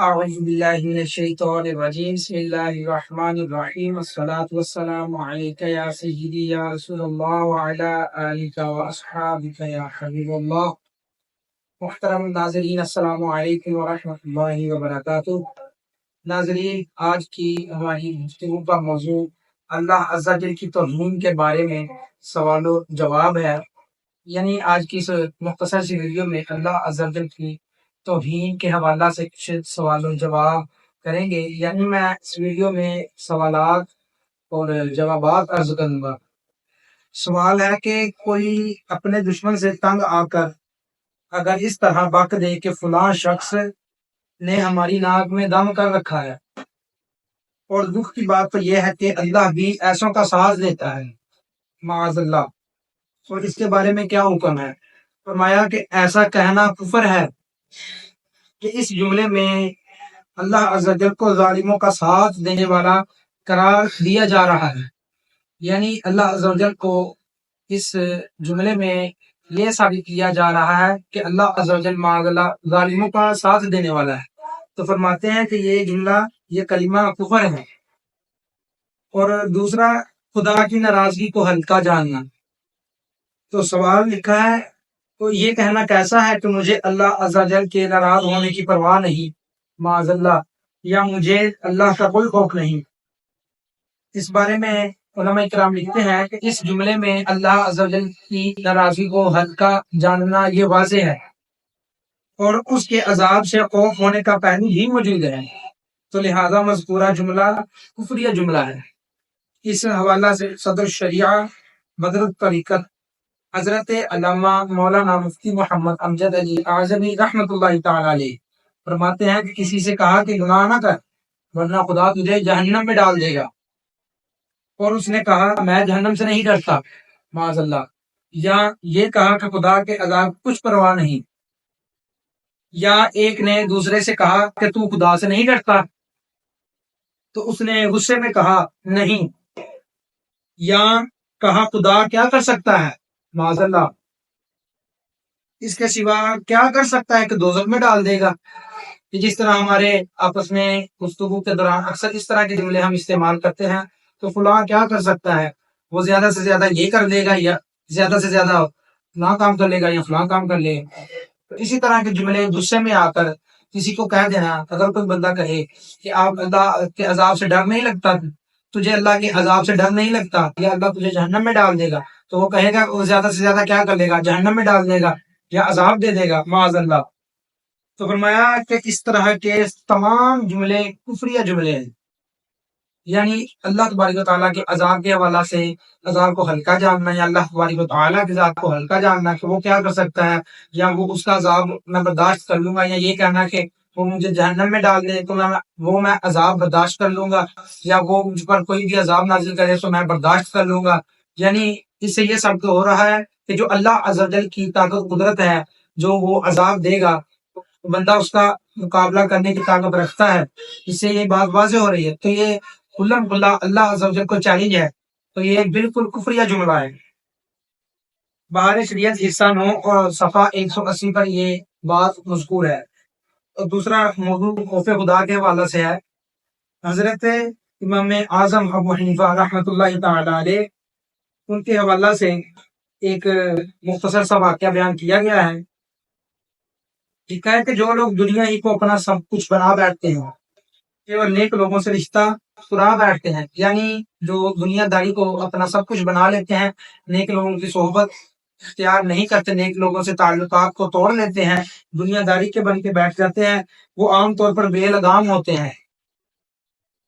أعوذ بالله من الشيطان الرجيم بسم الله الرحمن الرحيم الصلاة والسلام عليك يا سيدي يا رسول الله وعلى آلك وأصحابك يا حبيب الله. محترم ناظرین، السلام علیکم ورحمۃ اللہ وبرکاتہ. ناظرین، آج کی ہماری گفتگو کا موضوع اللہ عز و جل کی توہین کے بارے میں سوال و جواب ہے. یعنی آج کی اس مختصر سی ویڈیو میں اللہ عز و جل کی توہین کے حوالہ سے کچھ سوال و جواب کریں گے. یعنی میں اس ویڈیو میں سوالات اور جوابات عرض کروں گا. سوال ہے کہ کوئی اپنے دشمن سے تنگ آ کر اگر اس طرح بک دے کہ فلاں شخص نے ہماری ناک میں دم کر رکھا ہے، اور دکھ کی بات تو یہ ہے کہ اللہ بھی ایسوں کا ساتھ دیتا ہے، معاذ اللہ. اور اس کے بارے میں کیا حکم ہے؟ فرمایا کہ ایسا کہنا کفر ہے کہ اس جملے میں اللہ عز و جل کو ظالموں کا ساتھ دینے والا قرار دیا جا رہا ہے. یعنی اللہ عز و جل کو اس جملے میں یہ ثابت کیا جا رہا ہے کہ اللہ عز و جل معاذ اللہ ظالموں کا ساتھ دینے والا ہے. تو فرماتے ہیں کہ یہ جملہ، یہ کلمہ کفر ہے. اور دوسرا، خدا کی ناراضگی کو ہلکا جاننا. تو سوال لکھا ہے، تو یہ کہنا کیسا ہے کہ مجھے اللہ عز و جل کے ناراض ہونے کی پرواہ نہیں، معاذ اللہ، یا مجھے اللہ کا کوئی خوف نہیں. اس بارے میں علماء کرام لکھتے ہیں کہ اس جملے میں اللہ عز و جل کی ناراضگی کو ہلکا جاننا یہ واضح ہے، اور اس کے عذاب سے خوف ہونے کا پہلو ہی موجود ہے. تو لہذا مذکورہ جملہ کفریہ جملہ ہے. اس حوالہ سے صدر شریعہ بدر الطریقت حضرت علامہ مولانا مفتی محمد امجد علی اعظمی رحمۃ اللہ تعالی علیہ فرماتے ہیں کہ کسی سے کہا کہ گناہ نہ کر ورنہ خدا تجھے جہنم میں ڈال دے گا، اور اس نے کہا میں جہنم سے نہیں ڈرتا، معاذ اللہ. یا یہ کہا کہ خدا کے عذاب کچھ پرواہ نہیں. یا ایک نے دوسرے سے کہا کہ تو خدا سے نہیں ڈرتا، تو اس نے غصے میں کہا نہیں. یا کہا خدا کیا کر سکتا ہے، معاذ اللہ، اس کے سوا کیا کر سکتا ہے کہ دوزخ میں ڈال دے گا. کہ جس طرح ہمارے آپس میں گفتگو کے دوران اکثر اس طرح کے جملے ہم استعمال کرتے ہیں، تو فلاں کیا کر سکتا ہے، وہ زیادہ سے زیادہ یہ کر لے گا، یا زیادہ سے زیادہ فلاں کام کر لے گا، یا فلاں کام کر لے گا. تو اسی طرح کے جملے غصے میں آ کر کسی کو کہہ دینا. اگر کوئی بندہ کہے کہ آپ اللہ کے عذاب سے ڈر نہیں لگتا، تجھے اللہ کے عذاب سے ڈر نہیں لگتا، یا اللہ تجھے جہنم میں ڈال دے گا، تو وہ کہے گا وہ زیادہ سے زیادہ کیا کر لے گا، جہنم میں ڈال دے گا یا عذاب دے دے گا، معاذ اللہ. تو فرمایا کہ اس طرح کے تمام جملے کفریہ جملے ہیں. یعنی اللہ تبارک و تعالیٰ کے عذاب کے حوالہ سے عذاب کو ہلکا جاننا، یا اللہ تبارک و تعالیٰ کے ذات کو ہلکا جاننا کہ وہ کیا کر سکتا ہے، یا وہ اس کا عذاب میں برداشت کر لوں گا، یا یہ کہنا کہ وہ مجھے جہنم میں ڈال دے تو میں عذاب برداشت کر لوں گا، یا وہ مجھ پر کوئی بھی عذاب نازل کرے تو میں برداشت کر لوں گا. یعنی اس سے یہ ثابت ہو رہا ہے کہ جو اللہ عز و جل کی طاقت قدرت ہے، جو وہ عذاب دے گا، بندہ اس کا مقابلہ کرنے کی طاقت رکھتا ہے. اس سے یہ بات واضح ہو رہی ہے. تو یہ کھلم کھلا اللہ عز و جل کو چیلنج ہے. تو یہ بالکل کفریہ جملہ ہے. بہار شریعت حصہ 9 اور صفحہ 180 پر یہ بات مذکور ہے. اور دوسرا موضوع خوف خدا کے حوالے سے ہے. حضرت امام اعظم ابو حنیفہ رحمۃ اللہ تعالی علیہ، ان کے حوالہ سے ایک مختصر سا واقعہ بیان کیا گیا ہے. لکھا ہے کہ جو لوگ دنیا ہی کو اپنا سب کچھ بنا بیٹھتے ہیں، کیول نیک لوگوں سے رشتہ سرا بیٹھتے ہیں. یعنی جو دنیا داری کو اپنا سب کچھ بنا لیتے ہیں، نیک لوگوں کی صحبت اختیار نہیں کرتے، نیک لوگوں سے تعلقات کو توڑ لیتے ہیں، دنیا داری کے بن کے بیٹھ جاتے ہیں، وہ عام طور پر بے لگام ہوتے ہیں.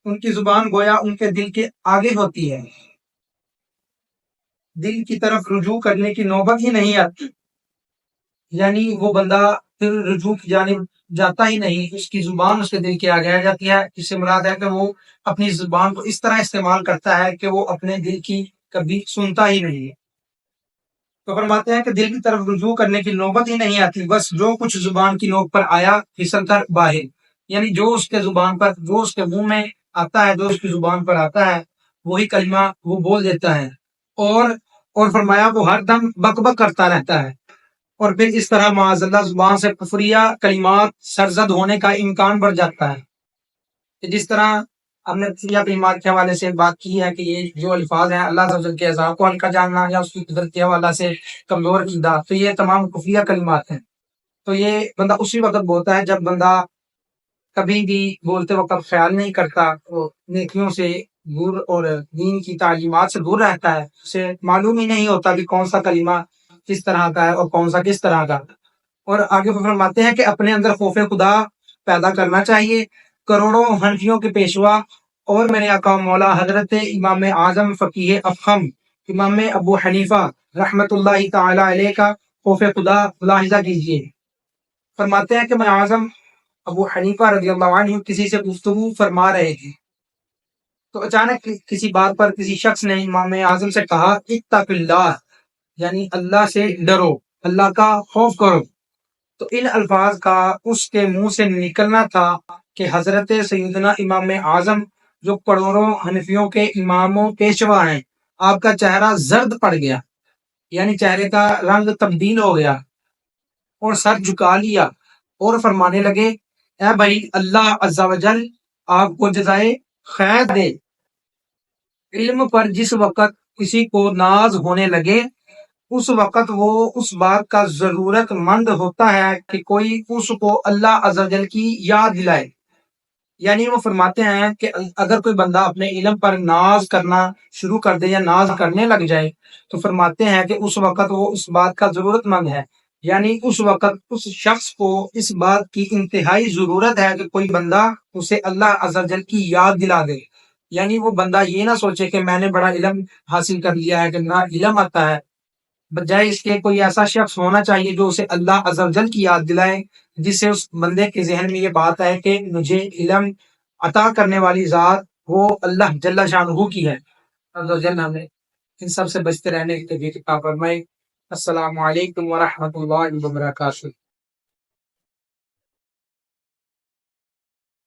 ان کی زبان گویا ان کے دل کے آگے ہوتی ہے، دل کی طرف رجوع کرنے کی نوبت ہی نہیں آتی. یعنی وہ بندہ پھر رجوع کی جانب جاتا ہی نہیں، اس کی زبان اس کے دل کے آگے آ جاتی ہے. اس سے مراد ہے کہ وہ اپنی زبان کو اس طرح استعمال کرتا ہے کہ وہ اپنے دل کی کبھی سنتا ہی نہیں. تو فرماتے ہیں کہ دل کی طرف رجوع کرنے کی نوبت ہی نہیں آتی، بس جو کچھ زبان کی نوک پر آیا پھسل کر باہر. یعنی جو اس کے زبان پر، جو اس کے منہ میں آتا ہے، جو اس کی زبان پر آتا ہے، وہی کلمہ وہ بول دیتا ہے. اور فرمایا وہ ہر دم بک بک کرتا رہتا ہے. اور پھر اس طرح معاذ اللہ زبان سے کفریہ کلمات سرزد ہونے کا امکان بڑھ جاتا ہے. کہ جس طرح ہم نے کفریہ کلمات کے حوالے سے بات کی ہے کہ یہ جو الفاظ ہیں اللہ عز و جل کے عذاب کو ہلکا جاننا یا اس کی قدرت کے حوالہ سے کمزور عقیدہ، تو یہ تمام کفریہ کلمات ہیں. تو یہ بندہ اسی وقت بولتا ہے جب بندہ کبھی بھی بولتے وقت خیال نہیں کرتا، وہ نیکیوں سے دور اور دین کی تعلیمات سے دور رہتا ہے، اسے معلوم ہی نہیں ہوتا کہ کون سا کلمہ کس طرح کا ہے اور کون سا کس طرح کا. اور آگے فرماتے ہیں کہ اپنے اندر خوف خدا پیدا کرنا چاہیے. کروڑوں حنفیوں کے پیشوا اور میرے آقا مولا حضرت امام اعظم فقیہ افخم امام ابو حنیفہ رحمت اللہ تعالی علیہ کا خوف خدا ملاحظہ کیجیے. فرماتے ہیں کہ میں اعظم ابو حنیفہ رضی اللہ عنہ کسی سے گفتگو فرما رہے تھے تو اچانک کسی بات پر کسی شخص نے امام اعظم سے کہا اتق اللہ، یعنی اللہ سے ڈرو، اللہ کا خوف کرو. تو ان الفاظ کا اس کے منہ سے نکلنا تھا کہ حضرت سیدنا امام اعظم جو کروڑوں حنفیوں کے اماموں پیشوا ہیں، آپ کا چہرہ زرد پڑ گیا، یعنی چہرے کا رنگ تبدیل ہو گیا اور سر جھکا لیا اور فرمانے لگے اے بھائی اللہ عز و جل آپ کو جزائے خیر دے. علم پر جس وقت کسی کو ناز ہونے لگے اس وقت وہ اس بات کا ضرورت مند ہوتا ہے کہ کوئی اس کو اللہ عز و جل کی یاد دلائے. یعنی وہ فرماتے ہیں کہ اگر کوئی بندہ اپنے علم پر ناز کرنا شروع کر دے یا ناز کرنے لگ جائے تو فرماتے ہیں کہ اس وقت وہ اس بات کا ضرورت مند ہے، یعنی اس وقت اس شخص کو اس بات کی انتہائی ضرورت ہے کہ کوئی بندہ اسے اللہ عز و جل کی یاد دلا دے. یعنی وہ بندہ یہ نہ سوچے کہ میں نے بڑا علم حاصل کر لیا ہے کہ نہ علم آتا ہے، بجائے اس کے کوئی ایسا شخص ہونا چاہیے جو اسے اللہ عز و جل کی یاد دلائے، جس سے اس بندے کے ذہن میں یہ بات ہے کہ مجھے علم عطا کرنے والی ذات وہ اللہ جل شانہ کی ہے. عز و جل ہمیں ان سب سے بچتے رہنے کی توفیق عطا فرمائے. السلام علیکم ورحمۃ اللہ وبرکاتہ.